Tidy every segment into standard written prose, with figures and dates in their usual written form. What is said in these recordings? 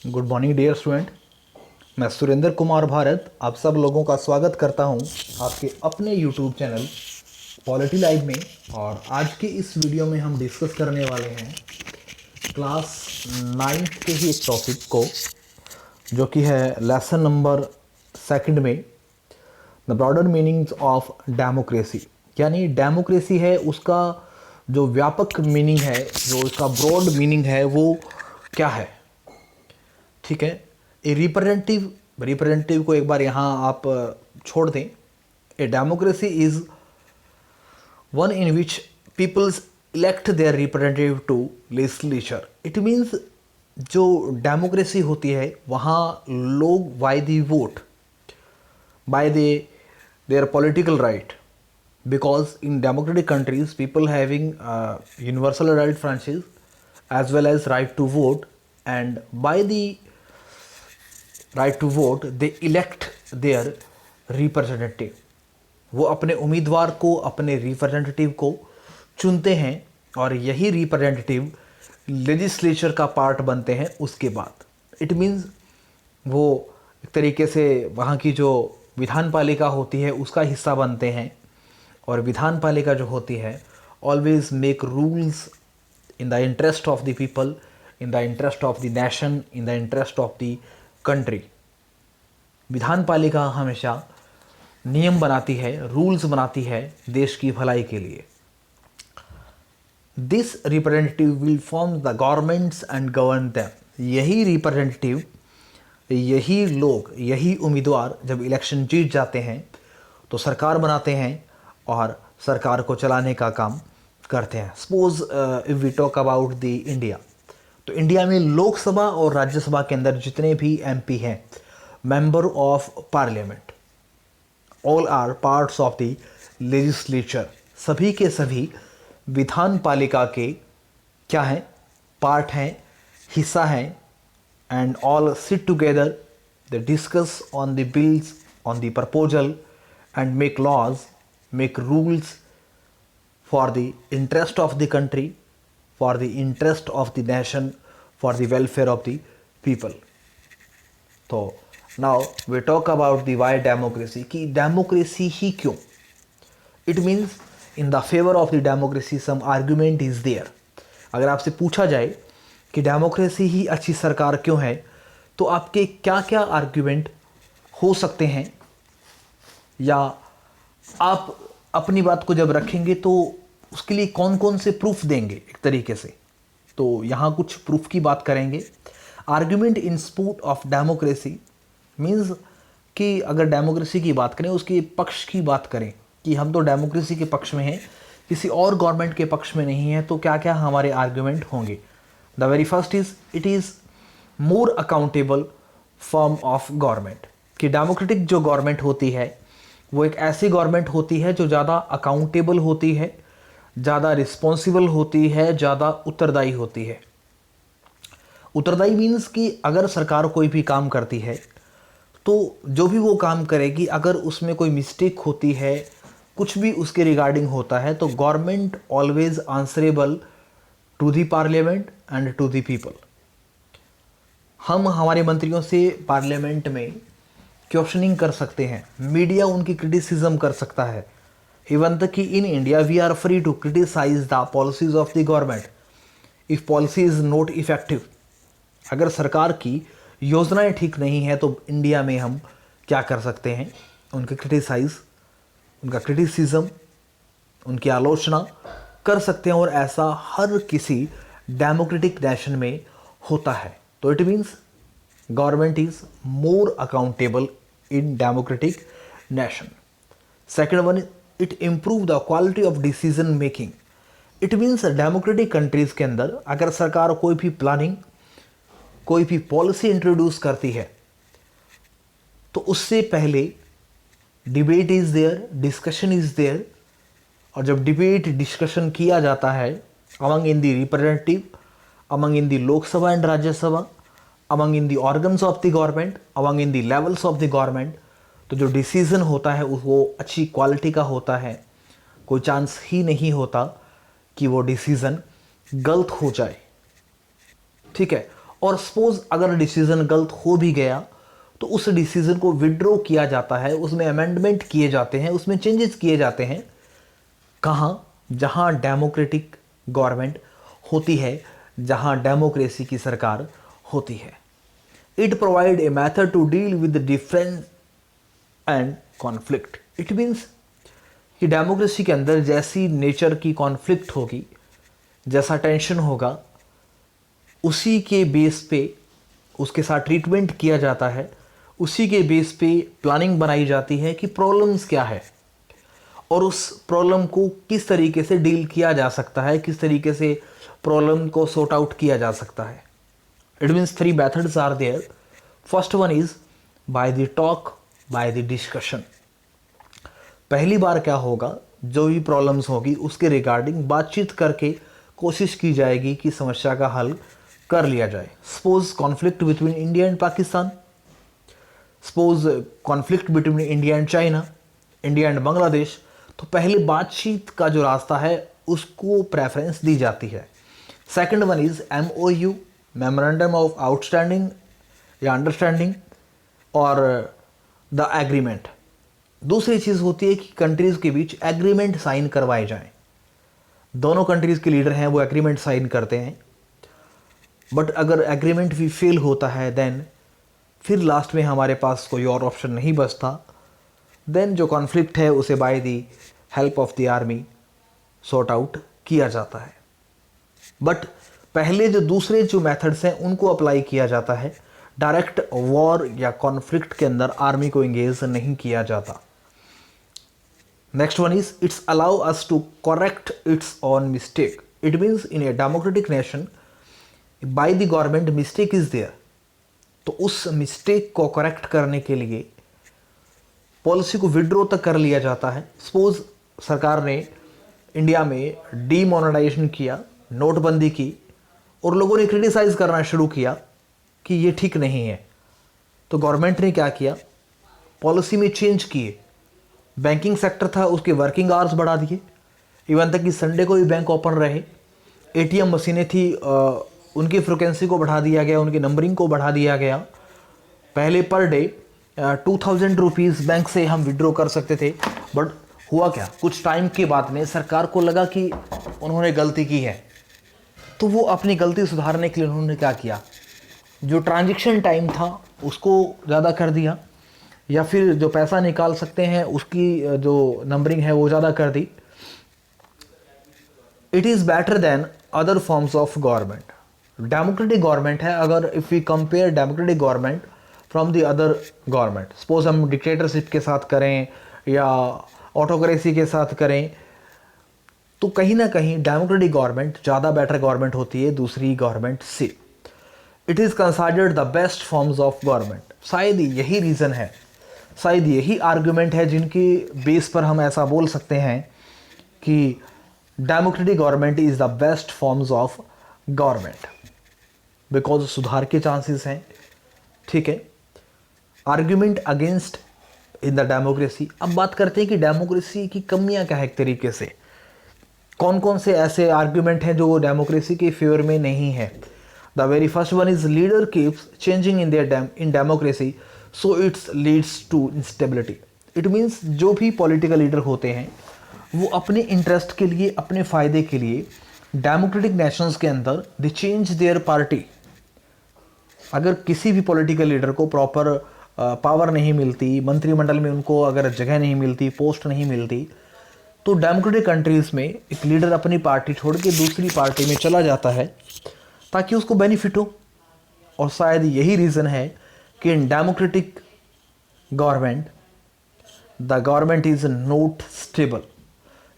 Good morning dear student. मैं सुरेंद्र कुमार भारत आप सब लोगों का स्वागत करता हूं आपके अपने यूट्यूब चैनल पॉलिटी लाइव में। और आज के इस वीडियो में हम डिस्कस करने वाले हैं क्लास 9th के ही एक टॉपिक को, जो कि है लेसन नंबर सेकंड में the broader meanings of democracy. यानी डेमोक्रेसी है उसका जो व्यापक मीनिंग है, जो उसका ब्रॉड मीनिंग है वो क्या है। ठीक है, ए रिप्रेजेंटेटिव को एक बार यहाँ आप छोड़ दें। A democracy is one in which peoples elect their representative to legislature. It means जो डेमोक्रेसी होती है वहाँ लोग by the vote, by their political right, because in democratic countries people having universal adult franchise as well as right to vote, and by the right to vote they elect their representative। वो अपने उम्मीदवार को, अपने representative को चुनते हैं और यही रिप्रेजेंटेटिव लेजिस्लेचर का पार्ट बनते हैं उसके बाद। इट मीन्स वो एक तरीके से वहाँ की जो विधान पालिका होती है उसका हिस्सा बनते हैं। और विधान पालिका जो होती है always make rules in the interest of the people, in the interest of the nation, in the interest of the country. विधान पालिका हमेशा नियम बनाती है, रूल्स बनाती है देश की भलाई के लिए। This representative will form the governments and govern them. यही रिप्रेजेंटेटिव, यही लोग, यही उम्मीदवार जब इलेक्शन जीत जाते हैं तो सरकार बनाते हैं और सरकार को चलाने का काम करते हैं। Suppose if we talk about the India, तो इंडिया में लोकसभा और राज्यसभा के अंदर जितने भी एमपी हैं, member of parliament, all are parts of the legislature. सभी के सभी विधान पालिका के क्या हैं? पार्ट हैं, हिस्सा हैं। And all sit together, they discuss on the bills, on the proposal and make laws, make rules for the interest of the country, for the interest of the nation, for the welfare of the people। तो now we talk about the why democracy, कि democracy ही क्यों। It means in the favor of the democracy some argument is there। अगर आपसे पूछा जाए कि democracy ही अच्छी सरकार क्यों है, तो आपके क्या क्या आर्ग्यूमेंट हो सकते हैं, या आप अपनी बात को जब रखेंगे तो उसके लिए कौन कौन से प्रूफ देंगे एक तरीके से। तो यहाँ कुछ प्रूफ की बात करेंगे। Argument in support of democracy means कि अगर डेमोक्रेसी की बात करें, उसके पक्ष की बात करें कि हम तो डेमोक्रेसी के पक्ष में हैं, किसी और गवर्नमेंट के पक्ष में नहीं है, तो क्या क्या हमारे आर्ग्यूमेंट होंगे। The very first is it is more accountable form of government. कि डेमोक्रेटिक जो गवर्नमेंट होती है वो एक ऐसी गवर्नमेंट होती है जो ज़्यादा अकाउंटेबल होती है, ज़्यादा रिस्पॉन्सिबल होती है, ज़्यादा उत्तरदायी होती है। उत्तरदायी मीन्स कि अगर सरकार कोई भी काम करती है तो जो भी वो काम करेगी, अगर उसमें कोई मिस्टेक होती है, कुछ भी उसके रिगार्डिंग होता है, तो government always answerable to the parliament and to the people. हम हमारे मंत्रियों से पार्लियामेंट में क्वेश्चनिंग कर सकते हैं, मीडिया उनकी क्रिटिसिज्म कर सकता है। इवन तक कि in India we are free to criticise the policies of the government if policy is not effective. अगर सरकार की योजनाएं ठीक नहीं है तो इंडिया में हम क्या कर सकते हैं? उनके क्रिटिसाइज, उनका क्रिटिसिज्म, उनकी आलोचना कर सकते हैं। और ऐसा हर किसी डेमोक्रेटिक नेशन में होता है। तो it means government is more accountable in democratic nation। Second one, it improve the quality of decision making। it means democratic countries के अंदर अगर सरकार कोई भी प्लानिंग, कोई भी पॉलिसी इंट्रोड्यूस करती है तो उससे पहले debate is there, discussion is there. और जब डिबेट डिस्कशन किया जाता है among in the representative, among in the Lok Sabha and Rajya Sabha, among in the organs of the government, among in the levels of the government, तो जो डिसीजन होता है वो अच्छी क्वालिटी का होता है। कोई चांस ही नहीं होता कि वो डिसीजन गलत हो जाए। ठीक है। और सपोज अगर डिसीजन गलत हो भी गया तो उस डिसीजन को विड्रॉ किया जाता है, उसमें अमेंडमेंट किए जाते हैं, उसमें चेंजेस किए जाते हैं। कहाँ? जहाँ डेमोक्रेटिक गवर्नमेंट होती है, जहाँ डेमोक्रेसी की सरकार होती है। It provide a method to deal with difference and conflict. It means कि डेमोक्रेसी के अंदर जैसी नेचर की कॉन्फ्लिक्ट होगी, जैसा टेंशन होगा, उसी के बेस पे उसके साथ ट्रीटमेंट किया जाता है, उसी के बेस पे प्लानिंग बनाई जाती है कि प्रॉब्लम्स क्या है और उस प्रॉब्लम को किस तरीके से डील किया जा सकता है, किस तरीके से प्रॉब्लम को सॉर्ट आउट किया जा सकता है। It means 3 methods are there. First one is by the talk, by the discussion. पहली बार क्या होगा, जो भी प्रॉब्लम्स होगी उसके रिगार्डिंग बातचीत करके कोशिश की जाएगी कि समस्या का हल कर लिया जाए। Suppose conflict between India and Pakistan, suppose conflict between India and China, India and Bangladesh, तो पहले बातचीत का जो रास्ता है उसको प्रेफरेंस दी जाती है। Second one is MOU, memorandum of outstanding या अंडरस्टैंडिंग, और द एग्रीमेंट। दूसरी चीज़ होती है कि कंट्रीज़ के बीच एग्रीमेंट साइन करवाए जाएं। दोनों कंट्रीज़ के लीडर हैं वो एग्रीमेंट साइन करते हैं, बट अगर एग्रीमेंट भी फेल होता है देन फिर लास्ट में हमारे पास कोई और ऑप्शन नहीं बचता। देन जो कॉन्फ्लिक्ट है उसे by the help of the army sort out किया जाता है। बट पहले जो दूसरे जो मेथड्स हैं उनको अप्लाई किया जाता है। डायरेक्ट वॉर या कॉन्फ्लिक्ट के अंदर आर्मी को एंगेज नहीं किया जाता। Next one is it's allow us to correct its own mistake. It means in a democratic nation by the government mistake is there, तो उस मिस्टेक को करेक्ट करने के लिए पॉलिसी को विड्रॉ तक कर लिया जाता है। सपोज सरकार ने इंडिया में डीमोनेटाइजेशन किया, नोटबंदी की, और लोगों ने क्रिटिसाइज करना शुरू किया कि ये ठीक नहीं है, तो गवर्नमेंट ने क्या किया, पॉलिसी में चेंज किए। बैंकिंग सेक्टर था उसके वर्किंग आवर्स बढ़ा दिए, इवन तक कि संडे को भी बैंक ओपन रहे। ATM मशीनें थी उनकी फ्रिक्वेंसी को बढ़ा दिया गया, उनकी नंबरिंग को बढ़ा दिया गया। पहले पर डे 2000 रुपीज़ बैंक से हम विड्रॉ कर सकते थे, बट हुआ क्या, कुछ टाइम के बाद में सरकार को लगा कि उन्होंने गलती की है, तो वो अपनी गलती सुधारने के लिए उन्होंने क्या किया, जो ट्रांजैक्शन टाइम था उसको ज़्यादा कर दिया, या फिर जो पैसा निकाल सकते हैं उसकी जो नंबरिंग है वो ज़्यादा कर दी। It is better than other forms of government. Democratic government है, अगर if we compare democratic government from the other government, suppose हम डिक्टेटरशिप के साथ करें या ऑटोक्रेसी के साथ करें, तो कहीं ना कहीं डेमोक्रेटिक गवर्नमेंट ज़्यादा बेटर गवर्नमेंट होती है दूसरी गवर्नमेंट से। It is considered the best forms of government. शायद यही रीज़न है, शायद यही आर्गुमेंट है जिनकी बेस पर हम ऐसा बोल सकते हैं कि democratic government is the best forms of government, because सुधार के चांसेस हैं। ठीक है, argument against in the democracy. अब बात करते हैं कि डेमोक्रेसी की कमियां क्या है, एक तरीके से कौन कौन से ऐसे आर्ग्यूमेंट हैं जो डेमोक्रेसी के फेवर में नहीं है। The very first one is leader keeps changing in democracy so it's leads to instability. It means जो भी पॉलिटिकल लीडर होते हैं वो अपने इंटरेस्ट के लिए, अपने फ़ायदे के लिए डेमोक्रेटिक नेशंस के अंदर दे चेंज देयर पार्टी। अगर किसी भी पॉलिटिकल लीडर को प्रॉपर पावर नहीं मिलती, मंत्रिमंडल में उनको अगर जगह नहीं मिलती, पोस्ट नहीं मिलती, तो डेमोक्रेटिक कंट्रीज़ में एक लीडर अपनी पार्टी छोड़ के दूसरी पार्टी में चला जाता है ताकि उसको बेनिफिट हो। और शायद यही रीज़न है कि in democratic government the government is not stable.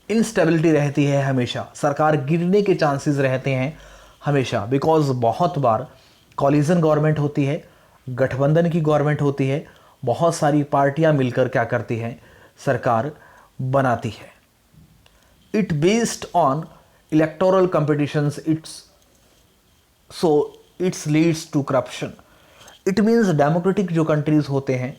Instability रहती है हमेशा, सरकार गिरने के चांसेस रहते हैं हमेशा, बिकॉज बहुत बार कॉलिजन गवर्नमेंट होती है, गठबंधन की गवर्नमेंट होती है, बहुत सारी पार्टियां मिलकर क्या करती हैं, सरकार बनाती है। It based on electoral competitions, it's leads to corruption. It means democratic जो कंट्रीज होते हैं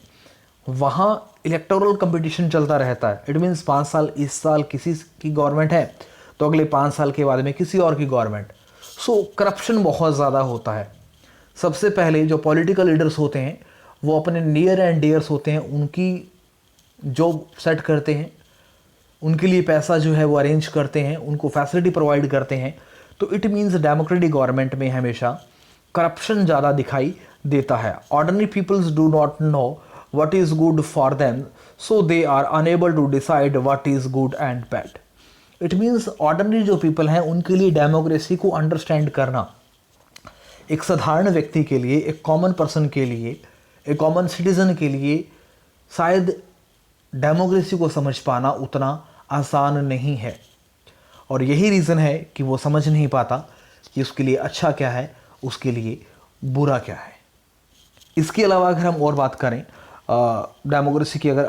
वहाँ इलेक्टोरल कंपटीशन चलता रहता है। इट मीन्स 5 साल, इस साल किसी की गवर्नमेंट है तो अगले 5 साल के बाद में किसी और की गवर्नमेंट। सो करप्शन बहुत ज़्यादा होता है। सबसे पहले जो पॉलिटिकल लीडर्स होते हैं वो अपने नियर एंड डियर्स होते हैं, उनकी जॉब सेट करते हैं, उनके लिए पैसा जो है वो अरेंज करते हैं, उनको फैसिलिटी प्रोवाइड करते हैं। तो इट मीन्स डेमोक्रेटिक गवर्नमेंट में हमेशा करप्शन ज़्यादा दिखाई देता है। Ordinary peoples do not know what is good for them, so they are unable to decide what is good and bad. It means ordinary जो people हैं उनके लिए डेमोक्रेसी को अंडरस्टैंड करना, एक साधारण व्यक्ति के लिए, एक कॉमन पर्सन के लिए, एक कॉमन सिटीजन के लिए शायद डेमोक्रेसी को समझ पाना उतना आसान नहीं है। और यही रीज़न है कि वो समझ नहीं पाता कि उसके लिए अच्छा क्या है, उसके लिए बुरा क्या है। इसके अलावा अगर हम और बात करें डेमोक्रेसी की, अगर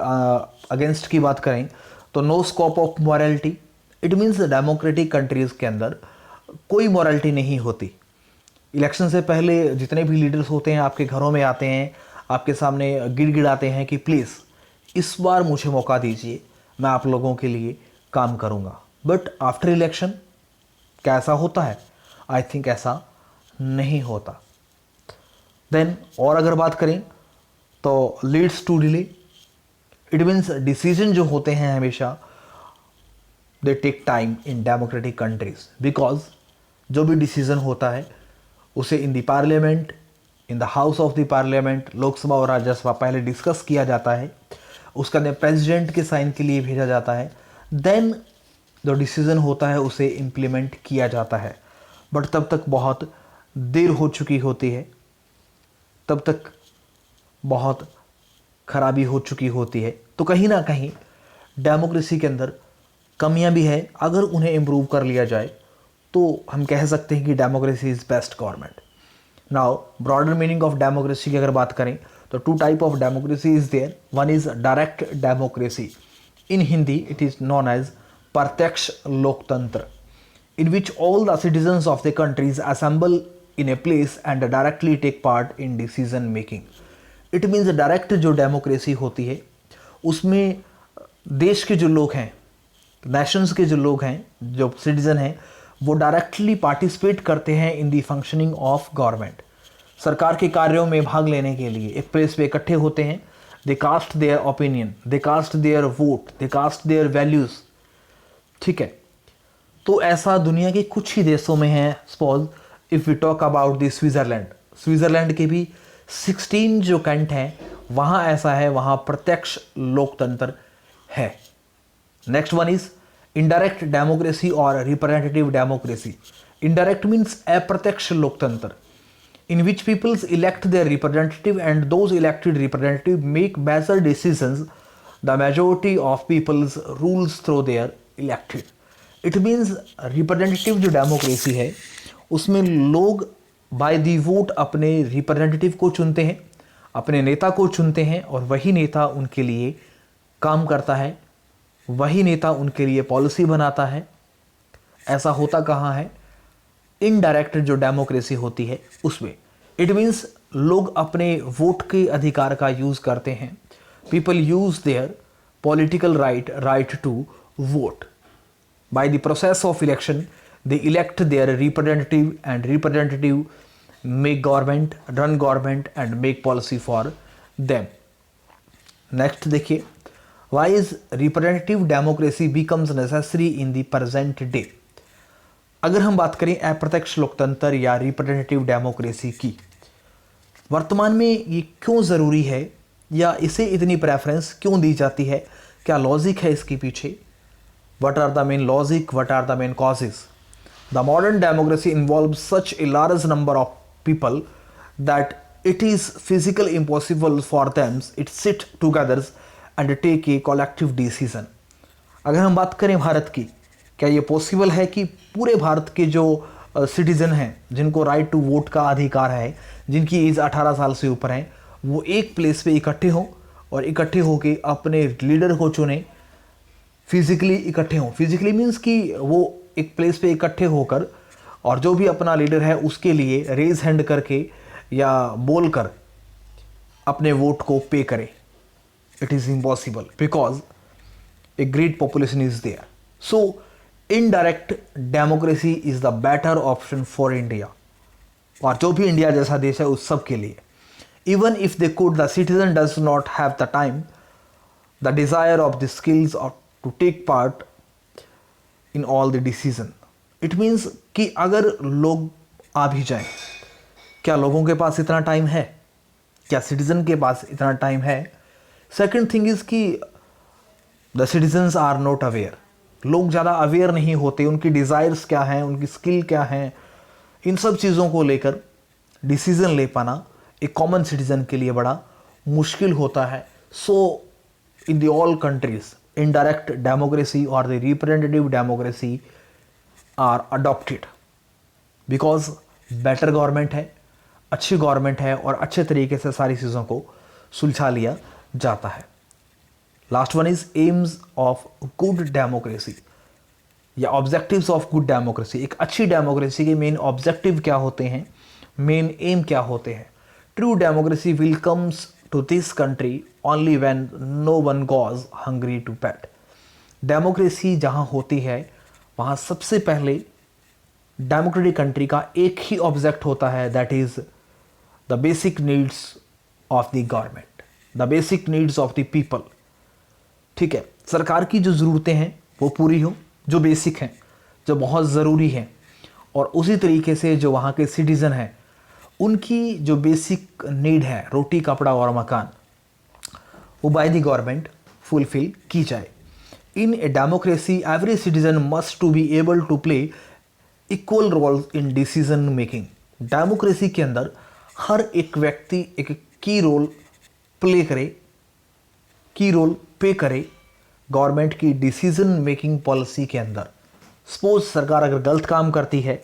अगेंस्ट की बात करें तो no scope of morality. It means democratic countries के अंदर कोई मॉरलिटी नहीं होती। इलेक्शन से पहले जितने भी लीडर्स होते हैं आपके घरों में आते हैं, आपके सामने गिड़गिड़ाते हैं कि प्लीज़ इस बार मुझे मौका दीजिए, मैं आप लोगों के लिए काम करूँगा। बट आफ्टर इलेक्शन क्या ऐसा होता है? आई थिंक ऐसा नहीं होता। देन और अगर बात करें तो leads to delay. It means decision जो होते हैं हमेशा they take time in democratic countries, because जो भी डिसीजन होता है उसे in the parliament, in the house of the parliament, Lok Sabha और राज्यसभा पहले डिस्कस किया जाता है, उसका बाद प्रेसिडेंट के साइन के लिए भेजा जाता है, देन जो डिसीजन होता है उसे इम्प्लीमेंट किया जाता है। बट तब तक बहुत देर हो चुकी होती है, तब तक बहुत खराबी हो चुकी होती है। तो कहीं ना कहीं डेमोक्रेसी के अंदर कमियां भी है। अगर उन्हें इम्प्रूव कर लिया जाए तो हम कह सकते हैं कि democracy is best government. Now broader meaning of democracy की अगर बात करें तो two type of democracy is there. One is direct democracy, in Hindi it is known as प्रत्यक्ष लोकतंत्र, in which all the citizens of the countries assemble in a place and directly take part in decision making. It means direct जो democracy होती है उसमें देश के जो लोग हैं, नेशंस के जो लोग हैं, जो सिटीजन हैं, वो डायरेक्टली पार्टिसिपेट करते हैं इन दी फंक्शनिंग ऑफ गवर्नमेंट। सरकार के कार्यों में भाग लेने के लिए एक प्लेस पे इकट्ठे होते हैं। They cast their opinion, they cast their vote, they cast their values. ठीक है, तो ऐसा दुनिया के कुछ ही देशों में है। Suppose if we talk about the Switzerland, Switzerland के भी 16 जो कंट हैं वहाँ ऐसा है, वहाँ प्रत्यक्ष लोकतंत्र है। Next one is indirect democracy और रिप्रेजेंटेटिव डेमोक्रेसी। इनडायरेक्ट मीन्स अप्रत्यक्ष लोकतंत्र, in which peoples elect their representative and those elected representative make better decisions. The majority of peoples rules through their elected. It means representative जो democracy है उसमें लोग by the vote अपने representative को चुनते हैं, अपने नेता को चुनते हैं, और वही नेता उनके लिए काम करता है, वही नेता उनके लिए पॉलिसी बनाता है। ऐसा होता कहाँ है? इनडायरेक्ट जो डेमोक्रेसी होती है उसमें। इट मीन्स लोग अपने वोट के अधिकार का यूज़ करते हैं। People use their political right to vote. By the process of election they elect their representative and representative make government, run government and make policy for them. Next देखिए, why is representative democracy becomes necessary in the present day. अगर हम बात करें अप्रत्यक्ष लोकतंत्र या representative democracy की, वर्तमान में ये क्यों ज़रूरी है या इसे इतनी प्रेफरेंस क्यों दी जाती है? क्या लॉजिक है इसके पीछे? What are the main logic, what are the main causes? The modern democracy involve such a large number of people that it is physical impossible for them it sit together and take a collective decision. अगर हम बात करें भारत की, क्या ये possible है कि पूरे भारत के जो सिटीज़न हैं जिनको राइट टू वोट का अधिकार है, जिनकी एज 18 साल से ऊपर है, वो एक प्लेस पे इकट्ठे हों और इकट्ठे होके अपने लीडर को चुने, फिजिकली इकट्ठे हों? फिजिकली मीन्स कि वो एक प्लेस पे इकट्ठे होकर और जो भी अपना लीडर है उसके लिए रेज हैंड करके या बोल कर अपने वोट को पे करें। It is impossible because a great population is there. So indirect democracy is the better option for India. और जो भी इंडिया जैसा देश है उस सब के लिए। Even if they could, the citizen does not have the time, the desire of the skills or to take part in all the decision. It means कि अगर लोग आ भी जाएं, क्या लोगों के पास इतना टाइम है? क्या सिटीजन के पास इतना टाइम है? सेकंड थिंग इज़ कि the citizens are not aware. लोग ज़्यादा अवेयर नहीं होते, उनकी डिज़ायर्स क्या हैं, उनकी स्किल क्या हैं, इन सब चीज़ों को लेकर डिसीज़न ले पाना एक कॉमन सिटीज़न के लिए बड़ा मुश्किल होता है। So in the all countries indirect democracy or the representative democracy are adopted, because better government है, अच्छी गवर्नमेंट है और अच्छे तरीके से सारी चीज़ों को सुलझा लिया जाता है। Last one is AIIMS of good democracy या ऑब्जेक्टिव्स ऑफ गुड डेमोक्रेसी। एक अच्छी डेमोक्रेसी के मेन ऑब्जेक्टिव क्या होते हैं, मेन एम क्या होते हैं? True democracy will comes to this country only when no one goes hungry to पेट। डेमोक्रेसी जहाँ होती है वहाँ सबसे पहले डेमोक्रेटिक कंट्री का एक ही ऑब्जेक्ट होता है, that is the basic needs of the government, the basic needs of the people. ठीक है, सरकार की जो ज़रूरतें हैं वो पूरी हो, जो बेसिक हैं, जो बहुत ज़रूरी हैं, और उसी तरीके से जो वहाँ के सिटीज़न हैं उनकी जो बेसिक नीड है, रोटी कपड़ा और मकान, वो बाय द गवर्नमेंट फुलफिल की जाए। In a democracy every citizen must to be able to play equal role in decision making. Democracy के अंदर हर एक व्यक्ति एक की रोल प्ले करे, की रोल पे करे गवर्नमेंट की डिसीजन मेकिंग पॉलिसी के अंदर। सपोज सरकार अगर गलत काम करती है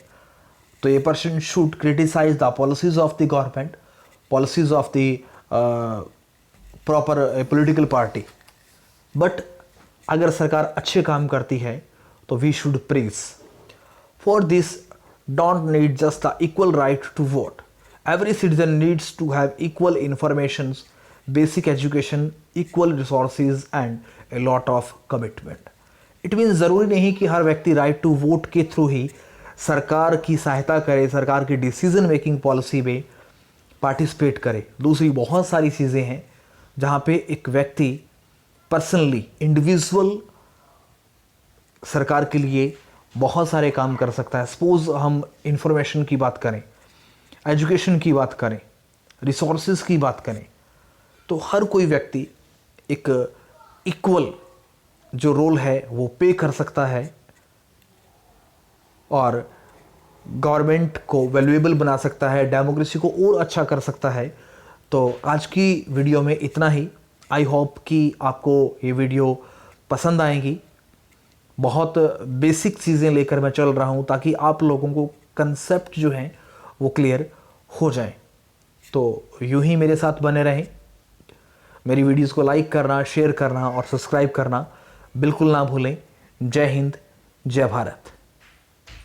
तो ये person should criticise the policies of the government, policies of the proper political party. But अगर सरकार अच्छे काम करती है तो we should praise. For this don't need just the equal right to vote, every citizen needs to have equal information, basic education, equal resources and a lot of commitment. It means ज़रूरी नहीं कि हर व्यक्ति right to vote के through ही सरकार की सहायता करे, सरकार की डिसीजन मेकिंग पॉलिसी में पार्टिसिपेट करे। दूसरी बहुत सारी चीज़ें हैं जहाँ पे एक व्यक्ति पर्सनली, इंडिविजुअल सरकार के लिए बहुत सारे काम कर सकता है। सपोज हम इंफॉर्मेशन की बात करें, एजुकेशन की बात करें, रिसोर्सेज की बात करें, तो हर कोई व्यक्ति एक इक्वल जो रोल है वो पे कर सकता है और गवर्नमेंट को वैल्यूएबल बना सकता है, डेमोक्रेसी को और अच्छा कर सकता है। तो आज की वीडियो में इतना ही। आई होप कि आपको ये वीडियो पसंद आएगी। बहुत बेसिक चीज़ें लेकर मैं चल रहा हूँ ताकि आप लोगों को कंसेप्ट जो हैं वो क्लियर हो जाए। तो यूं ही मेरे साथ बने रहें। मेरी वीडियोस को लाइक करना, शेयर करना और सब्सक्राइब करना बिल्कुल ना भूलें। जय हिंद, जय भारत।